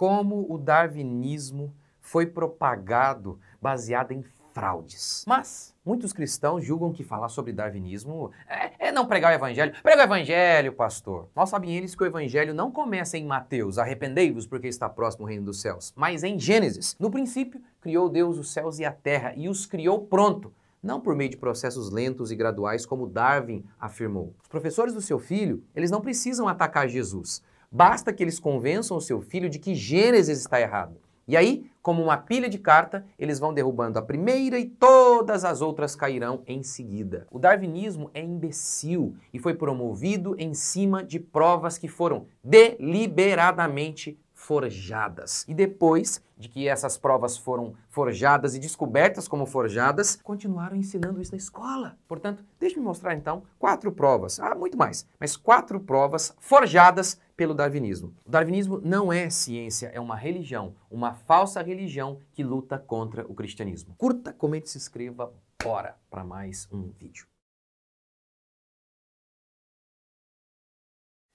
como o darwinismo foi propagado baseado em fraudes. Mas muitos cristãos julgam que falar sobre darwinismo é não pregar o evangelho. Prega o evangelho, pastor. Mal sabem eles que o evangelho não começa em Mateus, arrependei-vos porque está próximo o reino dos céus, mas em Gênesis. No princípio, criou Deus os céus e a terra e os criou pronto. Não por meio de processos lentos e graduais como Darwin afirmou. Os professores do seu filho, eles não precisam atacar Jesus. Basta que eles convençam o seu filho de que Gênesis está errado. E aí, como uma pilha de carta, eles vão derrubando a primeira e todas as outras cairão em seguida. O darwinismo é imbecil e foi promovido em cima de provas que foram deliberadamente forjadas. E depois de que essas provas foram forjadas e descobertas como forjadas, continuaram ensinando isso na escola. Portanto, deixe-me mostrar então 4 provas, muito mais, mas 4 provas forjadas pelo darwinismo. O darwinismo não é ciência, é uma religião, uma falsa religião que luta contra o cristianismo. Curta, comente, se inscreva, bora para mais um vídeo.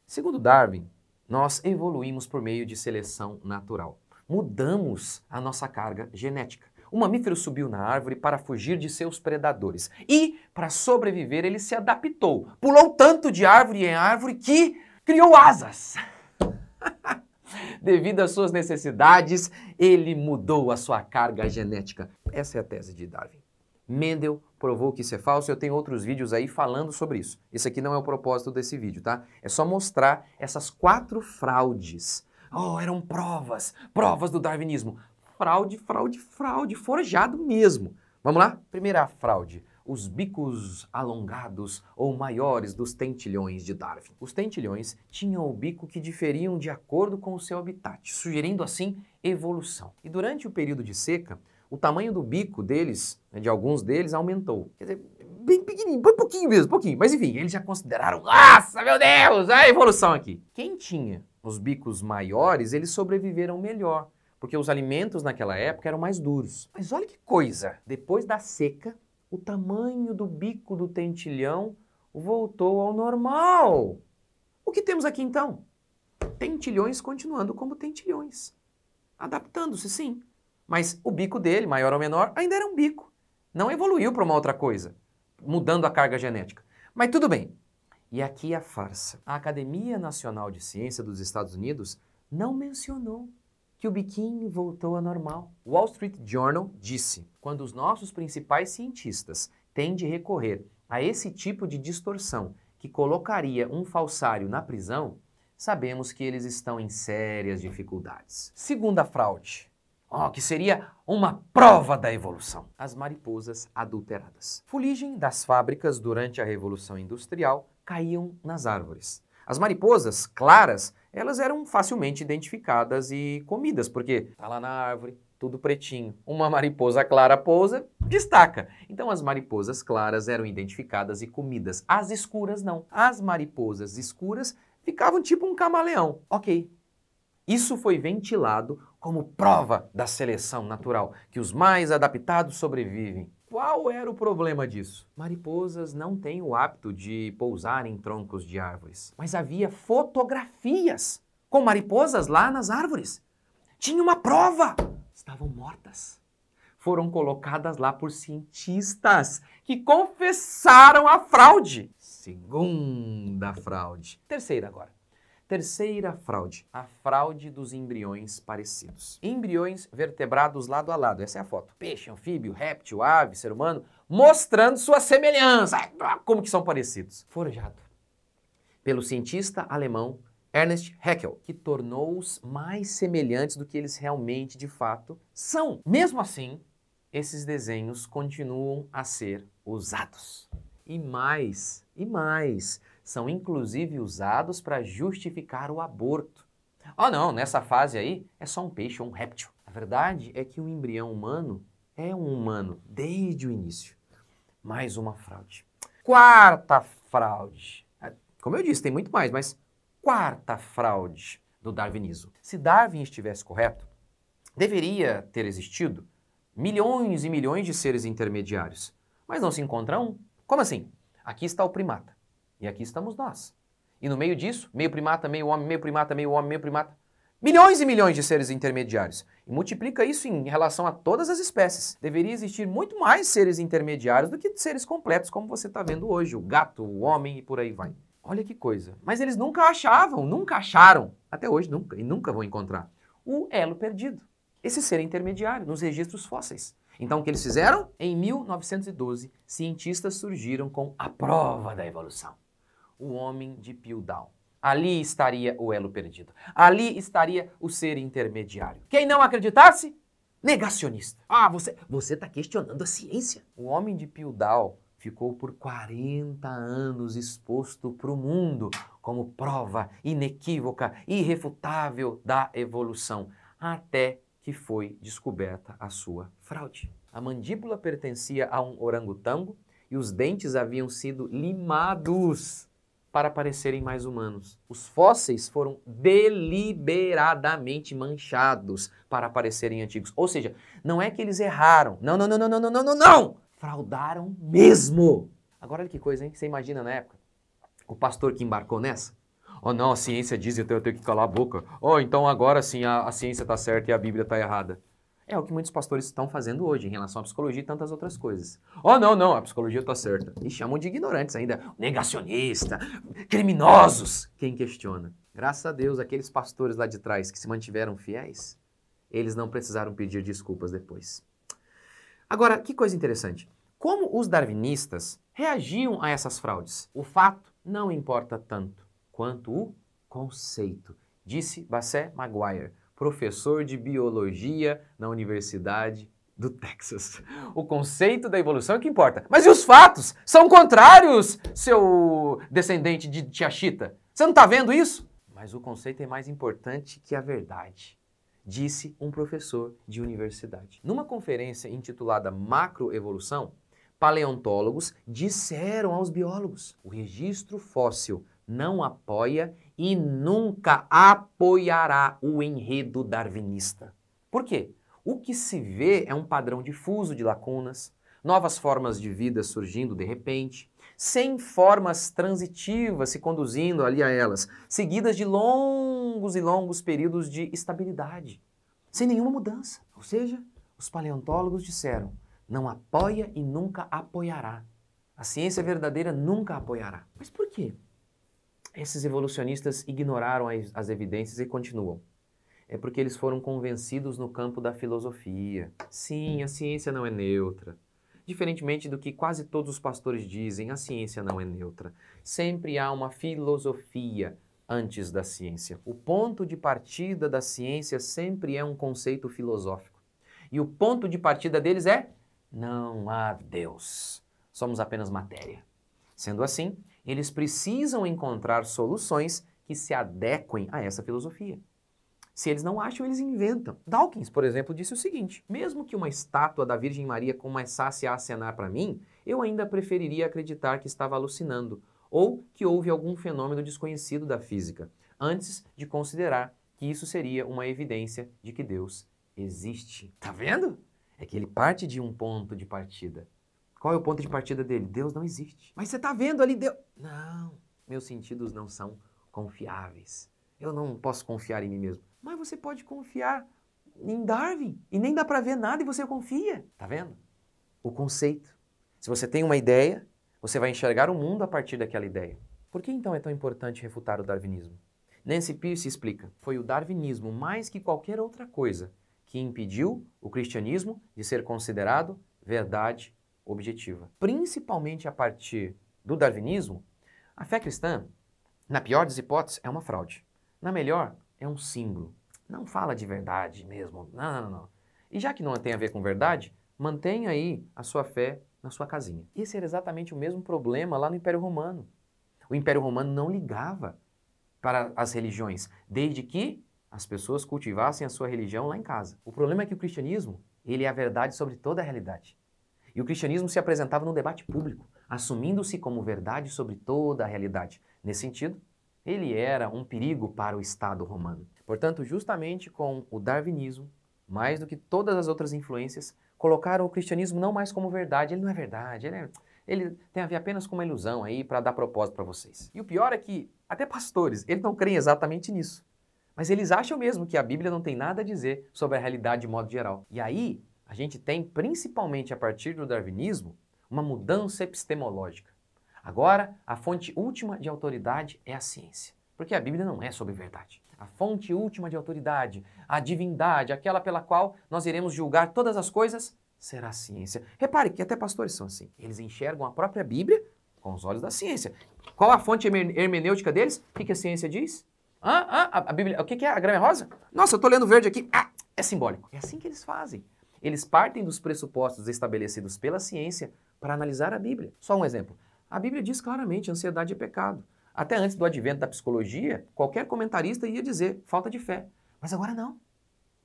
Segundo Darwin, nós evoluímos por meio de seleção natural. Mudamos a nossa carga genética. O mamífero subiu na árvore para fugir de seus predadores. E, para sobreviver, ele se adaptou. Pulou tanto de árvore em árvore que criou asas. Devido às suas necessidades, ele mudou a sua carga genética. Essa é a tese de Darwin. Mendel provou que isso é falso, eu tenho outros vídeos aí falando sobre isso. Esse aqui não é o propósito desse vídeo, tá? É só mostrar essas 4 fraudes. Eram provas do darwinismo. Fraude, forjado mesmo. Vamos lá? Primeira fraude, os bicos alongados ou maiores dos tentilhões de Darwin. Os tentilhões tinham o bico que diferiam de acordo com o seu habitat, sugerindo assim evolução. E durante o período de seca, o tamanho do bico deles, de alguns deles, aumentou. Quer dizer, bem pequenininho, pouquinho mesmo, pouquinho. Mas enfim, eles já consideraram, nossa, meu Deus, a evolução aqui. Quem tinha os bicos maiores, eles sobreviveram melhor, porque os alimentos naquela época eram mais duros. Mas olha que coisa, depois da seca, o tamanho do bico do tentilhão voltou ao normal. O que temos aqui então? Tentilhões continuando como tentilhões, adaptando-se sim. Mas o bico dele, maior ou menor, ainda era um bico. Não evoluiu para uma outra coisa, mudando a carga genética. Mas tudo bem. E aqui a farsa. A Academia Nacional de Ciência dos Estados Unidos não mencionou que o biquinho voltou ao normal. O Wall Street Journal disse: quando os nossos principais cientistas têm de recorrer a esse tipo de distorção que colocaria um falsário na prisão, sabemos que eles estão em sérias dificuldades. Segunda fraude. Que seria uma prova da evolução. As mariposas adulteradas. Fuligem das fábricas durante a Revolução Industrial caíam nas árvores. As mariposas claras, elas eram facilmente identificadas e comidas, porque tá lá na árvore, tudo pretinho. Uma mariposa clara pousa, destaca. Então as mariposas claras eram identificadas e comidas. As escuras não. As mariposas escuras ficavam tipo um camaleão. Ok. Isso foi ventilado como prova da seleção natural, que os mais adaptados sobrevivem. Qual era o problema disso? Mariposas não têm o hábito de pousar em troncos de árvores. Mas havia fotografias com mariposas lá nas árvores. Tinha uma prova! Estavam mortas. Foram colocadas lá por cientistas que confessaram a fraude. Segunda fraude. Terceira agora. Terceira fraude, a fraude dos embriões parecidos. Embriões vertebrados lado a lado, essa é a foto. Peixe, anfíbio, réptil, ave, ser humano, mostrando sua semelhança. Como que são parecidos? Forjado pelo cientista alemão Ernst Haeckel, que tornou-os mais semelhantes do que eles realmente, de fato, são. Mesmo assim, esses desenhos continuam a ser usados. E mais, são inclusive usados para justificar o aborto. Não, nessa fase aí é só um peixe ou um réptil. A verdade é que o embrião humano é um humano desde o início. Mais uma fraude. Quarta fraude. Como eu disse, tem muito mais, mas quarta fraude do darwinismo. Se Darwin estivesse correto, deveria ter existido milhões e milhões de seres intermediários, mas não se encontra um. Como assim? Aqui está o primata e aqui estamos nós. E no meio disso, meio primata, meio homem, meio primata, meio homem, meio primata. Milhões e milhões de seres intermediários. E multiplica isso em relação a todas as espécies. Deveria existir muito mais seres intermediários do que seres completos, como você está vendo hoje, o gato, o homem e por aí vai. Olha que coisa. Mas eles nunca acharam, até hoje nunca, e nunca vão encontrar, o elo perdido. Esse ser intermediário nos registros fósseis. Então o que eles fizeram? Em 1912, cientistas surgiram com a prova da evolução. O homem de Piltdown. Ali estaria o elo perdido. Ali estaria o ser intermediário. Quem não acreditasse? Negacionista. Ah, você está questionando a ciência. O homem de Piltdown ficou por 40 anos exposto para o mundo como prova inequívoca, irrefutável da evolução, até que foi descoberta a sua fraude. A mandíbula pertencia a um orangotango e os dentes haviam sido limados para parecerem mais humanos. Os fósseis foram deliberadamente manchados para parecerem antigos. Ou seja, não é que eles erraram. Não! Fraudaram mesmo. Agora olha que coisa, hein? Você imagina na época? O pastor que embarcou nessa? Oh não, a ciência diz, então eu tenho que calar a boca. Oh, então agora sim a ciência está certa e a Bíblia está errada. É o que muitos pastores estão fazendo hoje em relação à psicologia e tantas outras coisas. Oh, não, a psicologia está certa. E chamam de ignorantes ainda, negacionista, criminosos. Quem questiona? Graças a Deus, aqueles pastores lá de trás que se mantiveram fiéis, eles não precisaram pedir desculpas depois. Agora, que coisa interessante. Como os darwinistas reagiam a essas fraudes? O fato não importa tanto quanto o conceito, disse Bassett Maguire, professor de biologia na Universidade do Texas. O conceito da evolução é o que importa. Mas e os fatos? São contrários, seu descendente de tia Chita. Você não está vendo isso? Mas o conceito é mais importante que a verdade, disse um professor de universidade. Numa conferência intitulada Macroevolução, paleontólogos disseram aos biólogos: o registro fóssil não apoia e nunca apoiará o enredo darwinista. Por quê? O que se vê é um padrão difuso de lacunas, novas formas de vida surgindo de repente, sem formas transitivas se conduzindo ali a elas, seguidas de longos e longos períodos de estabilidade, sem nenhuma mudança. Ou seja, os paleontólogos disseram: não apoia e nunca apoiará. A ciência verdadeira nunca apoiará. Mas por quê? Esses evolucionistas ignoraram as evidências e continuam. É porque eles foram convencidos no campo da filosofia. Sim, a ciência não é neutra. Diferentemente do que quase todos os pastores dizem, a ciência não é neutra. Sempre há uma filosofia antes da ciência. O ponto de partida da ciência sempre é um conceito filosófico. E o ponto de partida deles é: não há Deus. Somos apenas matéria. Sendo assim, eles precisam encontrar soluções que se adequem a essa filosofia. Se eles não acham, eles inventam. Dawkins, por exemplo, disse o seguinte: mesmo que uma estátua da Virgem Maria começasse a acenar para mim, eu ainda preferiria acreditar que estava alucinando ou que houve algum fenômeno desconhecido da física, antes de considerar que isso seria uma evidência de que Deus existe. Tá vendo? É que ele parte de um ponto de partida. Qual é o ponto de partida dele? Deus não existe. Mas você está vendo ali Deus? Não, meus sentidos não são confiáveis. Eu não posso confiar em mim mesmo. Mas você pode confiar em Darwin e nem dá para ver nada e você confia. Tá vendo? O conceito. Se você tem uma ideia, você vai enxergar o mundo a partir daquela ideia. Por que então é tão importante refutar o darwinismo? Nancy Pearce explica: foi o darwinismo, mais que qualquer outra coisa, que impediu o cristianismo de ser considerado verdade objetiva. Principalmente a partir do darwinismo, a fé cristã, na pior das hipóteses, é uma fraude. Na melhor, é um símbolo. Não fala de verdade mesmo. Não. E já que não tem a ver com verdade, mantenha aí a sua fé na sua casinha. Esse era exatamente o mesmo problema lá no Império Romano. O Império Romano não ligava para as religiões, desde que as pessoas cultivassem a sua religião lá em casa. O problema é que o cristianismo, ele é a verdade sobre toda a realidade. E o cristianismo se apresentava no debate público, assumindo-se como verdade sobre toda a realidade. Nesse sentido, ele era um perigo para o Estado romano. Portanto, justamente com o darwinismo, mais do que todas as outras influências, colocaram o cristianismo não mais como verdade. Ele não é verdade, ele tem a ver apenas com uma ilusão aí para dar propósito para vocês. E o pior é que até pastores, eles não creem exatamente nisso. Mas eles acham mesmo que a Bíblia não tem nada a dizer sobre a realidade de modo geral. E aí, a gente tem, principalmente a partir do darwinismo, uma mudança epistemológica. Agora, a fonte última de autoridade é a ciência. Porque a Bíblia não é sobre verdade. A fonte última de autoridade, a divindade, aquela pela qual nós iremos julgar todas as coisas, será a ciência. Repare que até pastores são assim. Eles enxergam a própria Bíblia com os olhos da ciência. Qual a fonte hermenêutica deles? O que a ciência diz? A Bíblia, o que é? A grama é rosa? Nossa, eu estou lendo verde aqui. É simbólico. É assim que eles fazem. Eles partem dos pressupostos estabelecidos pela ciência para analisar a Bíblia. Só um exemplo. A Bíblia diz claramente: ansiedade é pecado. Até antes do advento da psicologia, qualquer comentarista ia dizer falta de fé. Mas agora não.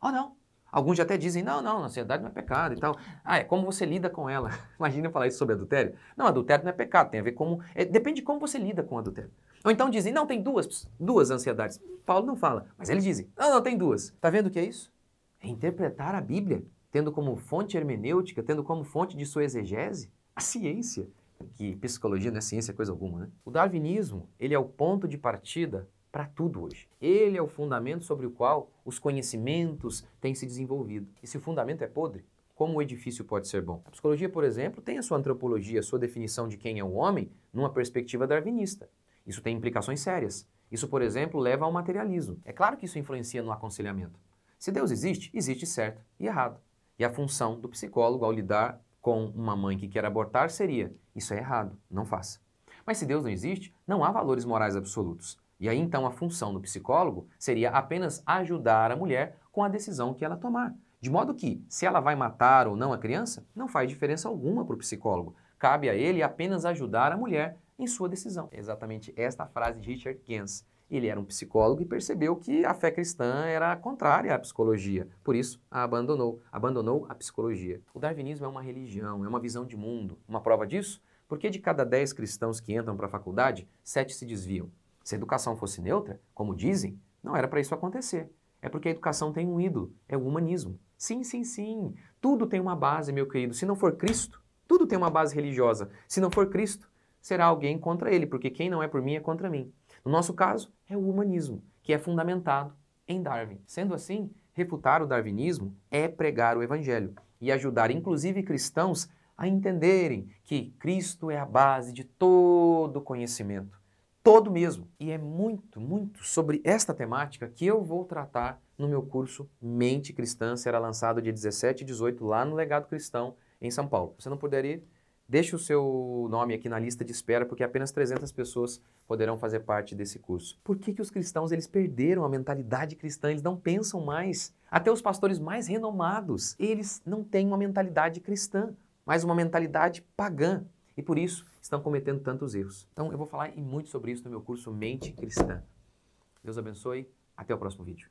Oh, não. Alguns já até dizem: não, ansiedade não é pecado e tal. É como você lida com ela. Imagina eu falar isso sobre adultério. Não, adultério não é pecado, tem a ver com... depende de como você lida com o adultério. Ou então dizem: não, tem duas ansiedades. Paulo não fala, mas eles dizem: não, tem duas. Tá vendo o que é isso? É interpretar a Bíblia, tendo como fonte hermenêutica, tendo como fonte de sua exegese, a ciência. Que psicologia não é ciência coisa alguma, né? O darwinismo, ele é o ponto de partida para tudo hoje. Ele é o fundamento sobre o qual os conhecimentos têm se desenvolvido. E se o fundamento é podre, como o edifício pode ser bom? A psicologia, por exemplo, tem a sua antropologia, a sua definição de quem é o homem numa perspectiva darwinista. Isso tem implicações sérias. Isso, por exemplo, leva ao materialismo. É claro que isso influencia no aconselhamento. Se Deus existe, existe certo e errado. E a função do psicólogo ao lidar com uma mãe que quer abortar seria: isso é errado, não faça. Mas se Deus não existe, não há valores morais absolutos. E aí então a função do psicólogo seria apenas ajudar a mulher com a decisão que ela tomar. De modo que, se ela vai matar ou não a criança, não faz diferença alguma para o psicólogo. Cabe a ele apenas ajudar a mulher em sua decisão. É exatamente esta a frase de Richard Gans. Ele era um psicólogo e percebeu que a fé cristã era contrária à psicologia. Por isso, a abandonou a psicologia. O darwinismo é uma religião, é uma visão de mundo. Uma prova disso? Porque de cada 10 cristãos que entram para a faculdade, 7 se desviam. Se a educação fosse neutra, como dizem, não era para isso acontecer. É porque a educação tem um ídolo, é o humanismo. Sim. Tudo tem uma base, meu querido. Se não for Cristo, tudo tem uma base religiosa. Se não for Cristo, será alguém contra ele, porque quem não é por mim é contra mim. No nosso caso, é o humanismo, que é fundamentado em Darwin. Sendo assim, refutar o darwinismo é pregar o evangelho e ajudar inclusive cristãos a entenderem que Cristo é a base de todo conhecimento. Todo mesmo. E é muito sobre esta temática que eu vou tratar no meu curso Mente Cristã. Será lançado dia 17 e 18 lá no Legado Cristão, em São Paulo. Se você não puder ir, deixe o seu nome aqui na lista de espera, porque apenas 300 pessoas poderão fazer parte desse curso. Por que os cristãos eles perderam a mentalidade cristã? Eles não pensam mais. Até os pastores mais renomados, eles não têm uma mentalidade cristã, mas uma mentalidade pagã. E por isso estão cometendo tantos erros. Então eu vou falar muito sobre isso no meu curso Mente Cristã. Deus abençoe. Até o próximo vídeo.